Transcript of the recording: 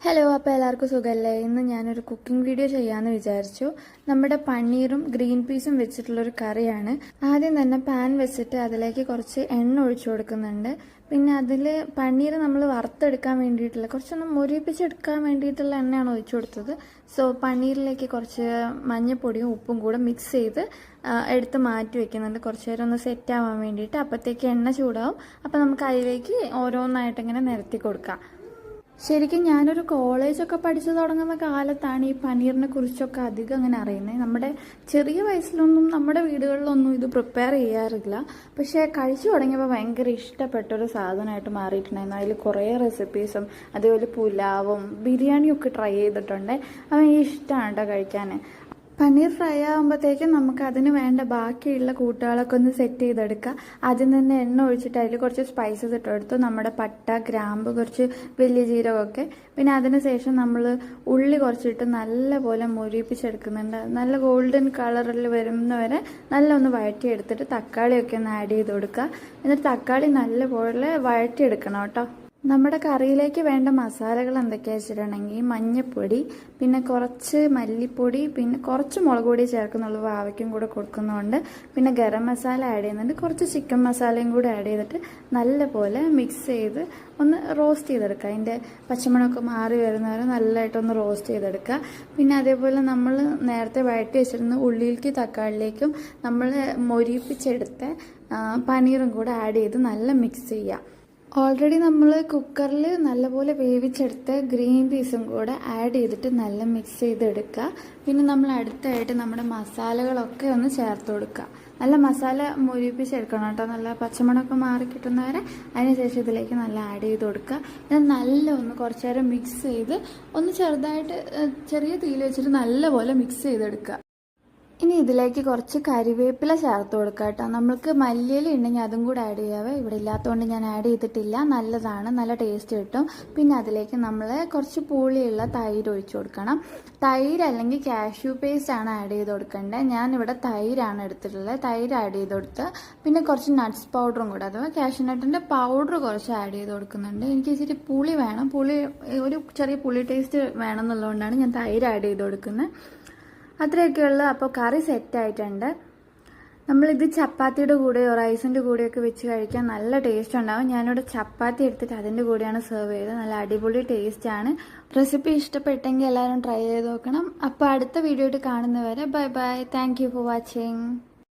Hello, അപ്പോൾ എല്ലാവർക്കും സുഖമല്ലേ? ഇന്ന് ഞാനൊരു കുക്കിംഗ് വീഡിയോ ചെയ്യാമെന്ന് വിചാരിച്ചു. നമ്മുടെ പനീറും ഗ്രീൻ പീസും വെച്ചിട്ടുള്ളൊരു കറിയാണ്. ആദ്യം തന്നെ പാൻ വെച്ചിട്ട് അതിലേക്ക് കുറച്ച് എണ്ണ ഒഴിച്ചു കൊടുക്കുന്നുണ്ട്. പിന്നെ അതിൽ പനീർ നമ്മൾ വറുത്തെടുക്കാൻ വേണ്ടിയിട്ടുള്ള കുറച്ചൊന്ന് മുരിപ്പിച്ചെടുക്കാൻ വേണ്ടിയിട്ടുള്ള എണ്ണയാണ് ഒഴിച്ചു കൊടുത്തത്. സോ പനീറിലേക്ക് കുറച്ച് മഞ്ഞൾപ്പൊടിയും ഉപ്പും കൂടെ മിക്സ് ചെയ്ത് എടുത്ത് മാറ്റി വെക്കുന്നുണ്ട് കുറച്ച് നേരം ഒന്ന് സെറ്റ് ആവാൻ വേണ്ടിയിട്ട്. അപ്പോഴത്തേക്ക് എണ്ണ ചൂടാവും. അപ്പോൾ നമുക്ക് അതിലേക്ക് ഓരോന്നായിട്ട് ഇങ്ങനെ നിരത്തി കൊടുക്കാം. ശരിക്കും ഞാനൊരു കോളേജൊക്കെ പഠിച്ചു തുടങ്ങുന്ന കാലത്താണ് ഈ പനീറിനെ കുറിച്ചൊക്കെ അധികം അങ്ങനെ അറിയുന്നത്. നമ്മുടെ ചെറിയ വയസ്സിലൊന്നും നമ്മുടെ വീടുകളിലൊന്നും ഇത് പ്രിപ്പയർ ചെയ്യാറില്ല. പക്ഷേ കഴിച്ചു തുടങ്ങിയപ്പോൾ ഭയങ്കര ഇഷ്ടപ്പെട്ടൊരു സാധനമായിട്ട് മാറിയിട്ടുണ്ടായിരുന്നു. അതിൽ കുറേ റെസിപ്പീസും അതേപോലെ പുലാവും ബിരിയാണിയും ഒക്കെ ട്രൈ ചെയ്തിട്ടുണ്ട്. അത് ഇഷ്ടമാണ് കേട്ടോ കഴിക്കാൻ. പനീർ ഫ്രൈ ആകുമ്പോഴത്തേക്കും നമുക്ക് അതിന് വേണ്ട ബാക്കിയുള്ള കൂട്ടുകളൊക്കെ ഒന്ന് സെറ്റ് ചെയ്തെടുക്കാം. ആദ്യം തന്നെ എണ്ണ ഒഴിച്ചിട്ട് അതിൽ കുറച്ച് സ്പൈസസ് ഇട്ടെടുത്തു. നമ്മുടെ പട്ട, ഗ്രാമ്പ്, കുറച്ച് വലിയ ജീരകമൊക്കെ. പിന്നെ അതിന് ശേഷം നമ്മൾ ഉള്ളി കുറച്ചിട്ട് നല്ലപോലെ മുരിപ്പിച്ചെടുക്കുന്നുണ്ട്. നല്ല ഗോൾഡൻ കളറിൽ വരുന്നവരെ നല്ല ഒന്ന് വഴറ്റിയെടുത്തിട്ട് തക്കാളിയൊക്കെ ഒന്ന് ആഡ് ചെയ്ത് കൊടുക്കുക. എന്നിട്ട് തക്കാളി നല്ലപോലെ വഴറ്റിയെടുക്കണം കേട്ടോ. നമ്മുടെ കറിയിലേക്ക് വേണ്ട മസാലകൾ എന്തൊക്കെയാ വെച്ചിട്ടുണ്ടെങ്കിൽ മഞ്ഞൾപ്പൊടി, പിന്നെ കുറച്ച് മല്ലിപ്പൊടി, പിന്നെ കുറച്ച് മുളക് പൊടി ചേർക്കുന്നുള്ളൂ, വാവയ്ക്കും കൂടെ കൊടുക്കുന്നതുകൊണ്ട്. പിന്നെ ഗരം മസാല ആഡ് ചെയ്യുന്നുണ്ട്, കുറച്ച് ചിക്കൻ മസാലയും കൂടെ ആഡ് ചെയ്തിട്ട് നല്ലപോലെ മിക്സ് ചെയ്ത് ഒന്ന് റോസ്റ്റ് ചെയ്തെടുക്കുക. അതിൻ്റെ പച്ചമണമൊക്കെ മാറി വരുന്നവരെ നല്ലതായിട്ടൊന്ന് റോസ്റ്റ് ചെയ്തെടുക്കുക. പിന്നെ അതേപോലെ നമ്മൾ നേരത്തെ വഴറ്റി വെച്ചിരുന്ന ഉള്ളിയിലേക്ക് തക്കാളിയിലേക്കും നമ്മൾ മൊരിപ്പിച്ചെടുത്ത പനീറും കൂടെ ആഡ് ചെയ്ത് നല്ല മിക്സ് ചെയ്യുക. ഓൾറെഡി നമ്മൾ കുക്കറിൽ നല്ലപോലെ വേവിച്ചെടുത്ത് ഗ്രീൻ പീസും കൂടെ ആഡ് ചെയ്തിട്ട് നല്ല മിക്സ് ചെയ്തെടുക്കുക. പിന്നെ നമ്മൾ അടുത്തായിട്ട് നമ്മുടെ മസാലകളൊക്കെ ഒന്ന് ചേർത്ത് കൊടുക്കുക. നല്ല മസാല മുരിപ്പിച്ചെടുക്കണം കേട്ടോ, നല്ല പച്ചമണമൊക്കെ മാറി കിട്ടുന്നവരെ. അതിനുശേഷം ഇതിലേക്ക് നല്ല ആഡ് ചെയ്ത് കൊടുക്കുക. ഇത് നല്ല ഒന്ന് കുറച്ച് നേരം മിക്സ് ചെയ്ത് ഒന്ന് ചെറുതായിട്ട് ചെറിയ തീയിൽ വെച്ചിട്ട് നല്ലപോലെ മിക്സ് ചെയ്തെടുക്കുക. ഇനി ഇതിലേക്ക് കുറച്ച് കരിവേപ്പില ചേർത്ത് കൊടുക്കുക കേട്ടോ. നമ്മൾക്ക് മല്ലിയില ഉണ്ടെങ്കിൽ അതും കൂടെ ആഡ് ചെയ്യാവേ. ഇവിടെ ഇല്ലാത്തതുകൊണ്ട് ഞാൻ ആഡ് ചെയ്തിട്ടില്ല. നല്ലതാണ്, നല്ല ടേസ്റ്റ് കിട്ടും. പിന്നെ അതിലേക്ക് നമ്മൾ കുറച്ച് പുളിയുള്ള തൈര് ഒഴിച്ചു കൊടുക്കണം. തൈര് അല്ലെങ്കിൽ കാഷ്യൂ പേസ്റ്റ് ആണ് ആഡ് ചെയ്ത് കൊടുക്കേണ്ടത്. ഞാനിവിടെ തൈരാണ് എടുത്തിട്ടുള്ളത്. തൈര് ആഡ് ചെയ്ത് കൊടുത്ത് പിന്നെ കുറച്ച് നട്ട്സ് പൗഡറും കൂടെ, അഥവാ കാഷ്യൂ നട്ടിൻ്റെ പൗഡർ കുറച്ച് ആഡ് ചെയ്ത് കൊടുക്കുന്നുണ്ട്. എനിക്ക് ഇച്ചിരി പുളി വേണം, ഒരു ചെറിയ പുളി ടേസ്റ്റ് വേണം എന്നുള്ളതുകൊണ്ടാണ് ഞാൻ തൈര് ആഡ് ചെയ്ത് കൊടുക്കുന്നത്. അത്രയൊക്കെയുള്ളൂ. അപ്പോൾ കറി സെറ്റായിട്ടുണ്ട്. നമ്മളിത് ചപ്പാത്തിയുടെ കൂടെയോ റൈസിൻ്റെ കൂടെയൊക്കെ വെച്ച് കഴിക്കാൻ നല്ല ടേസ്റ്റ് ഉണ്ടാവും. ഞാനിവിടെ ചപ്പാത്തി എടുത്തിട്ട് അതിൻ്റെ കൂടെയാണ് സെർവ് ചെയ്തത്. നല്ല അടിപൊളി ടേസ്റ്റാണ്. റെസിപ്പി ഇഷ്ടപ്പെട്ടെങ്കിൽ എല്ലാവരും ട്രൈ ചെയ്ത് നോക്കണം. അപ്പോൾ അടുത്ത വീഡിയോ ആയിട്ട് കാണുന്നവരെ bye bye. Thank you for watching.